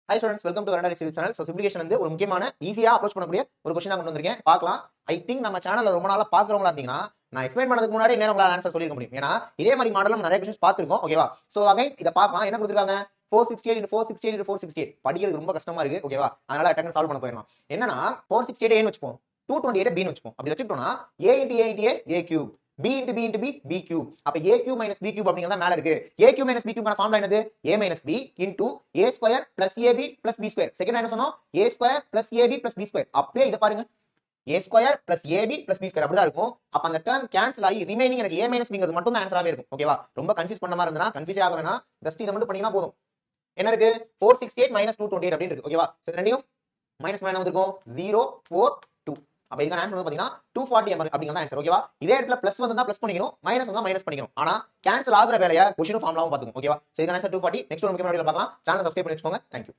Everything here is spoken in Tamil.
Hi students, welcome to current receive channel. So simplification வந்து ஒரு முக்கியமான ஈஸியா அப்ரோச் பண்ணக்கூடிய ஒரு கொஸ்டின் தான் கொண்டு வந்திருக்கேன். பார்க்கலாம். ஐ திங்க் நம்ம சேனல்ல ரொம்ப நாளா பாக்குறவங்களா இருந்தீங்கன்னா நான் எக்ஸ்பிளைன் பண்ணதுக்கு முன்னாடி நேரம் உங்களால ஆன்சர் சொல்லிருக்க முடியும். ஏன்னா இதே மாதிரி மாடல் நம்ம நிறைய கொஸ்டின்ஸ் பார்த்திருக்கோம். ஓகேவா? ஸோ அகைன் இதை பார்க்கலாம். என்ன கொடுத்துருக்காங்க? 468 into 468 into 468 படிக்கிறது ரொம்ப கஷ்டமா இருக்கு. ஓகேவா? அதனால டக்குனு சால்வ் பண்ண போயிடலாம். என்னன்னா 468 ஏன்னு வச்சுப்போம், 228 b ன்னு வச்சுப்போம். அப்படி வச்சுக்கிட்டோம்னா a into a into a a cube, b into b into b b cube. அப்ப a cube minus b cube அப்படிங்கறத மேல இருக்கு. a cube minus b cube கான ஃபார்முலா என்னது? a minus b into a square plus ab plus b square. Second என்ன சொன்னோம்? a square plus ab plus b square. அப்படியே இத பாருங்க, a square plus ab plus b square அப்படிதான் இருக்கும். அப்ப அந்த டேர்ம் கேன்சல் ஆகி ரிமைனிங் எனக்கு a minus bங்கிறது மட்டும் தான் ஆன்சராவே இருக்கும். ஓகேவா? ரொம்ப கன்ஃபியூஸ் பண்ண மாதிரி இருந்தா கன்ஃபியூஸ் ஆக வேணாம், ஜஸ்ட் இத மட்டும் பண்ணீங்கன்னா போதும். என்ன இருக்கு? 468 minus 228 அப்படி இருக்கு. ஓகேவா? இது ரெண்டையும் மைனஸ் மேல வந்திருக்கும் 0 4 2. அப்ப இதுக்கான ஆன்சர் வந்து பாத்தீங்கன்னா 240 அப்படிங்கறத ஆன்சர். ஓகேவா? இதே இடத்துல பிளஸ் வந்தா பிளஸ் பண்ணிக்கணும், மைனஸ் வந்தா மைனஸ் பண்ணிக்கணும். ஆனா கேன்சல் ஆகுற வேலைய क्वेश्चन ஃபார்முலாவும் பாத்துக்கணும். ஓகேவா? சோ இதுக்கான ஆன்சர் 240. நெக்ஸ்ட் ஒரு முக்கியமான வீடியோல பார்க்கலாம். சேனலை சப்ஸ்கிரைப் பண்ணி வச்சுக்கோங்க. Thank you.